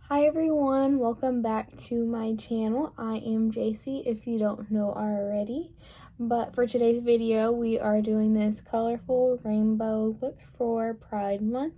Hi everyone, welcome back to my channel. I am JC if you don't know already. But for today's video, we are doing this colorful rainbow look for Pride Month.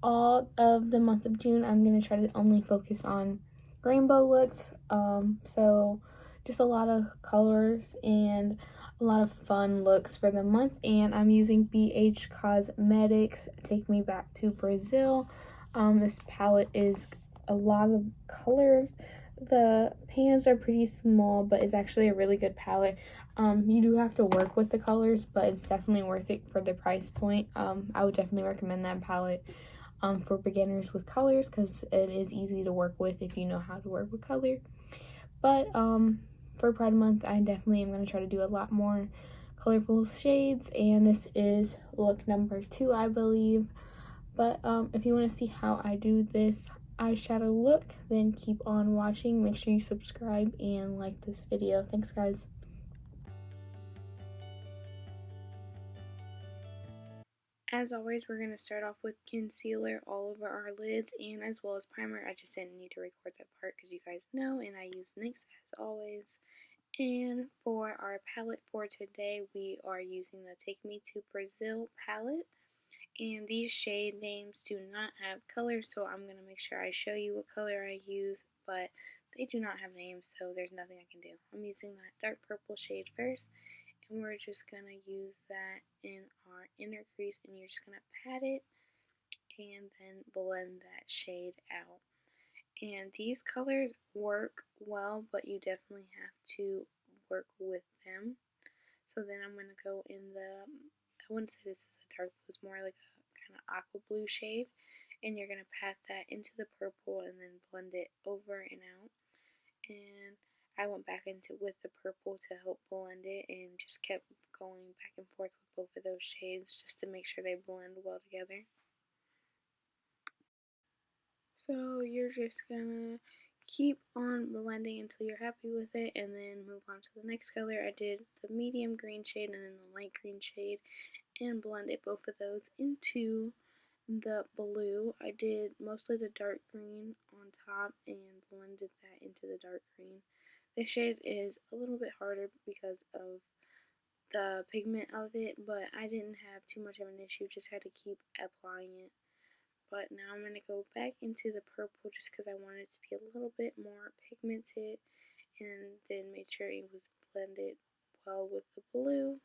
All of the month of June, I'm going to try to only focus on rainbow looks. So just a lot of colors and a lot of fun looks for the month. And I'm using BH Cosmetics Take Me Back to Brazil. This palette is a lot of colors. The pans are pretty small, but it's actually a really good palette. You do have to work with the colors, but it's definitely worth it for the price point. I would definitely recommend that palette for beginners with colors because it is easy to work with if you know how to work with color. But for Pride Month, I definitely am going to try to do a lot more colorful shades, and this is look number 2, I believe. But if you want to see how I do this eyeshadow look, then keep on watching. Make sure you subscribe and like this video. Thanks, guys. As always, we're going to start off with concealer all over our lids and as well as primer. I just didn't need to record that part because you guys know, and I use NYX as always. And for our palette for today, we are using the Take Me to Brazil palette. And these shade names do not have colors, so I'm going to make sure I show you what color I use, but they do not have names, so there's nothing I can do. I'm using that dark purple shade first, and we're just going to use that in our inner crease, and you're just going to pat it and then blend that shade out. And these colors work well, but you definitely have to work with them. So then I'm going to go in the, I wouldn't say this is a dark blue, it's more like a kind of aqua blue shade. And you're going to pat that into the purple and then blend it over and out. And I went back into with the purple to help blend it and just kept going back and forth with both of those shades just to make sure they blend well together. So you're just gonna keep on blending until you're happy with it and then move on to the next color. I did the medium green shade and then the light green shade and blended both of those into the blue. I did mostly the dark green on top and blended that into the dark green. This shade is a little bit harder because of the pigment of it, but I didn't have too much of an issue, just had to keep applying it. But now I'm going to go back into the purple just because I wanted it to be a little bit more pigmented, and then made sure it was blended well with the blue.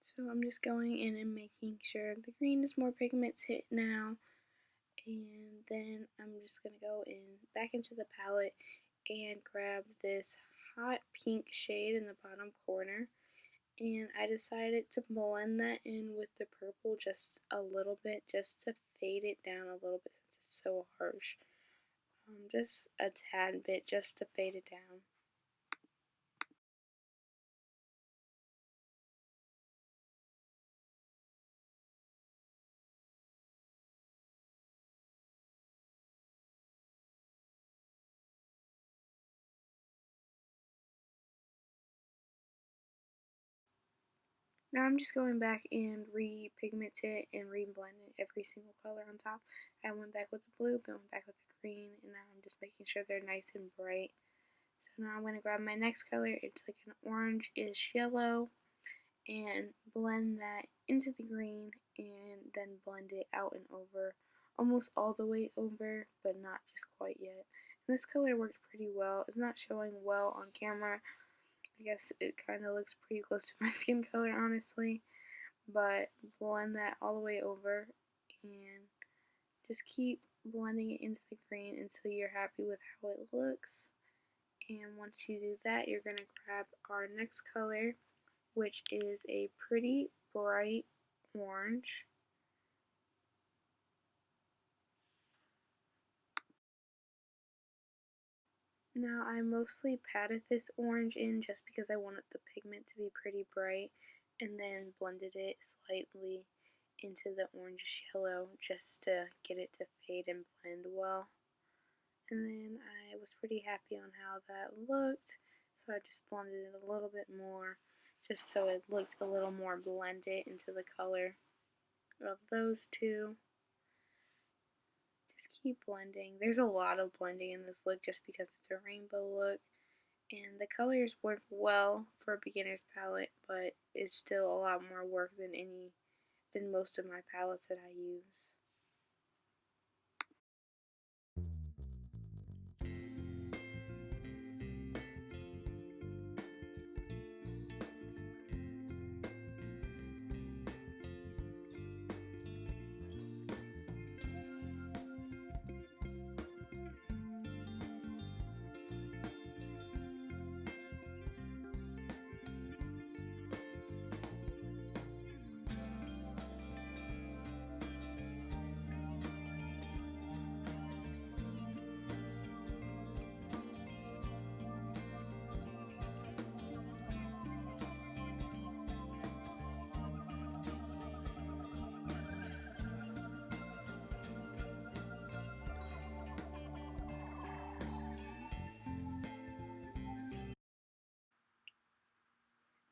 So I'm just going in and making sure the green is more pigmented now, and then I'm just going to go in back into the palette and grab this hot pink shade in the bottom corner, and I decided to blend that in with the purple just a little bit, just to fade it down a little bit since it's so harsh. Just a tad bit, just to fade it down. Now I'm just going back and re-pigmented and re-blended every single color on top. I went back with the blue, but went back with the green, and now I'm just making sure they're nice and bright. So now I'm going to grab my next color. It's like an orange-ish yellow, and blend that into the green, and then blend it out and over, almost all the way over, but not just quite yet. And this color worked pretty well. It's not showing well on camera. I guess it kind of looks pretty close to my skin color, honestly. But blend that all the way over and just keep blending it into the green until you're happy with how it looks. And once you do that, you're going to grab our next color, which is a pretty bright orange. Now I mostly patted this orange in just because I wanted the pigment to be pretty bright, and then blended it slightly into the orange yellow just to get it to fade and blend well. And then I was pretty happy on how that looked, so I just blended it a little bit more just so it looked a little more blended into the color of those two. Just keep blending. There's a lot of blending in this look just because it's a rainbow look, and the colors work well for a beginner's palette, but it's still a lot more work than most of my palettes that I use.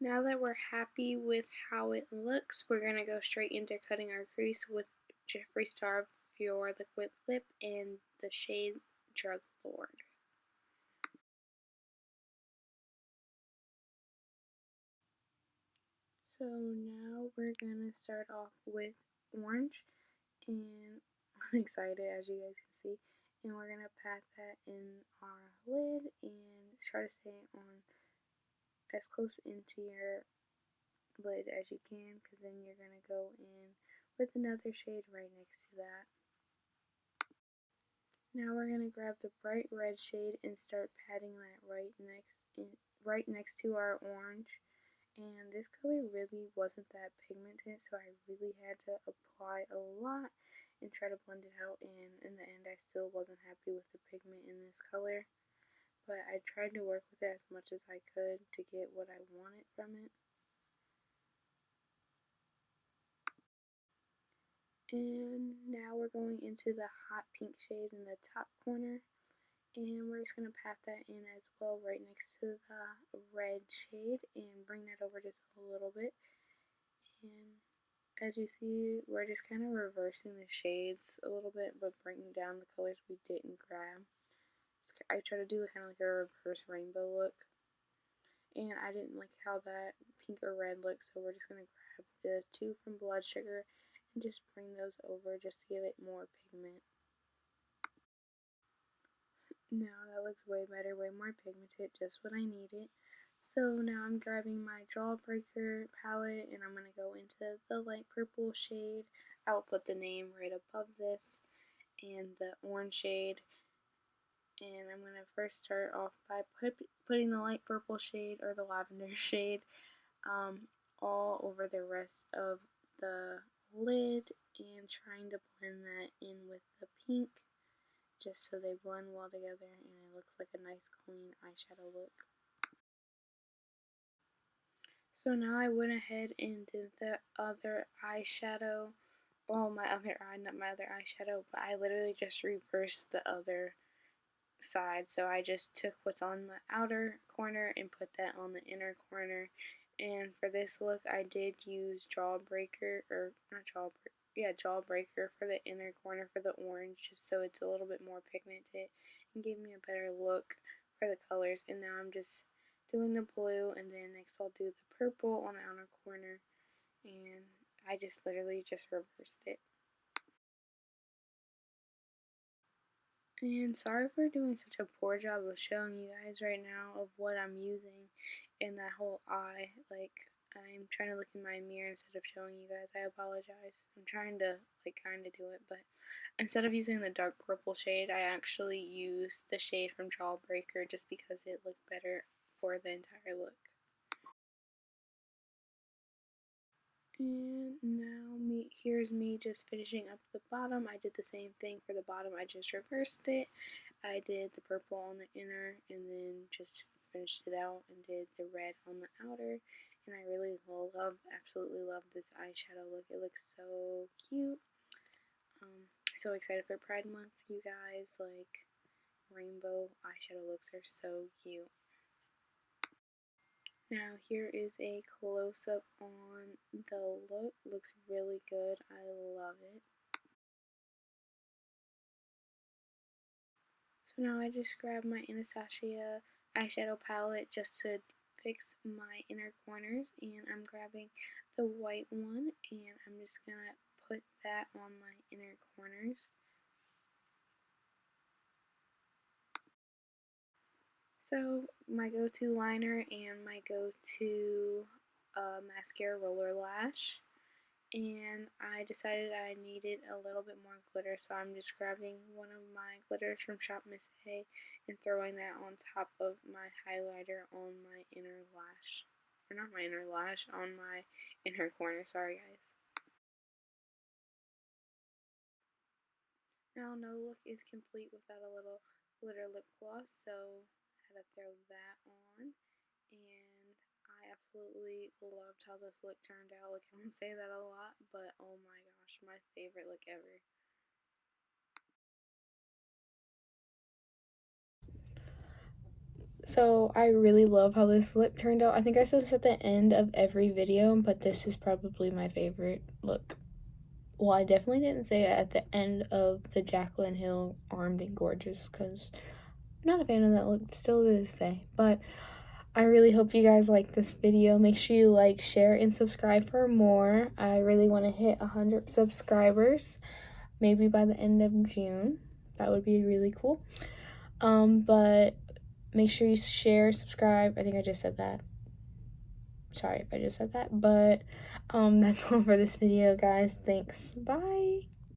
Now that we're happy with how it looks, we're going to go straight into cutting our crease with Jeffree Star for Liquid Lip and the shade Drug Lord. So now we're going to start off with orange, and I'm excited as you guys can see. And we're going to pat that in our lid and try to stay on as close into your lid as you can, because then you're going to go in with another shade right next to that. Now we're going to grab the bright red shade and start patting that right next to our orange. And this color really wasn't that pigmented, so I really had to apply a lot and try to blend it out, and in the end I still wasn't happy with the pigment in this color, but I tried to work with it as much as I could to get what I wanted from it. And now we're going into the hot pink shade in the top corner, and we're just going to pat that in as well right next to the red shade and bring that over just a little bit. And as you see, we're just kind of reversing the shades a little bit, but bringing down the colors we didn't grab. I try to do kind of like a reverse rainbow look, and I didn't like how that pink or red looked, so we're just going to grab the two from Blood Sugar and just bring those over just to give it more pigment. Now that looks way better, way more pigmented, just what I needed. So now I'm grabbing my Jawbreaker palette and I'm going to go into the light purple shade. I'll put the name right above this, and the orange shade. And I'm going to first start off by putting the light purple shade or the lavender shade all over the rest of the lid and trying to blend that in with the pink just so they blend well together and it looks like a nice clean eyeshadow look. So now I went ahead and did the other eyeshadow. Well, my other eye, not my other eyeshadow, but I literally just reversed the other side. So I just took what's on the outer corner and put that on the inner corner. And for this look, I did use Jawbreaker, or not Jawbreaker, yeah, Jawbreaker for the inner corner for the orange, just so it's a little bit more pigmented and give me a better look for the colors. And now I'm just doing the blue, and then next I'll do the purple on the outer corner, and I just literally just reversed it. And sorry for doing such a poor job of showing you guys right now of what I'm using in that whole eye. Like, I'm trying to look in my mirror instead of showing you guys. I apologize. I'm trying to, like, kind of do it, but instead of using the dark purple shade, I actually used the shade from Jawbreaker just because it looked better for the entire look. And now here's me just finishing up the bottom. I did the same thing for the bottom. I just reversed it. I did the purple on the inner and then just finished it out and did the red on the outer. and I really absolutely love this eyeshadow look. It looks so cute. So excited for Pride Month, you guys. Like, rainbow eyeshadow looks are so cute. Now here is a close-up on the look. Looks really good. I love it. So now I just grabbed my Anastasia eyeshadow palette just to fix my inner corners, and I'm grabbing the white one and I'm just gonna put that on my inner corners. So my go-to liner and my go-to mascara, Roller Lash. And I decided I needed a little bit more glitter, so I'm just grabbing one of my glitters from Shop Miss A and throwing that on top of my highlighter on my inner lash. Or not my inner lash, on my inner corner, sorry guys. Now no look is complete without a little glitter lip gloss, so I had to throw that on. And I absolutely loved how this look turned out. Like, I don't say that a lot, but oh my gosh, my favorite look ever. So I really love how this look turned out. I think I said this at the end of every video, but this is probably my favorite look. Well, I definitely didn't say it at the end of the Jaclyn Hill Armed and Gorgeous, because I'm not a fan of that look still to this day. But I really hope you guys like this video. Make sure you like, share, and subscribe for more. I really want to hit 100 subscribers, maybe by the end of June. That would be really cool. But make sure you share, subscribe. I think I just said that. Sorry if I just said that. But that's all for this video, guys. Thanks. Bye.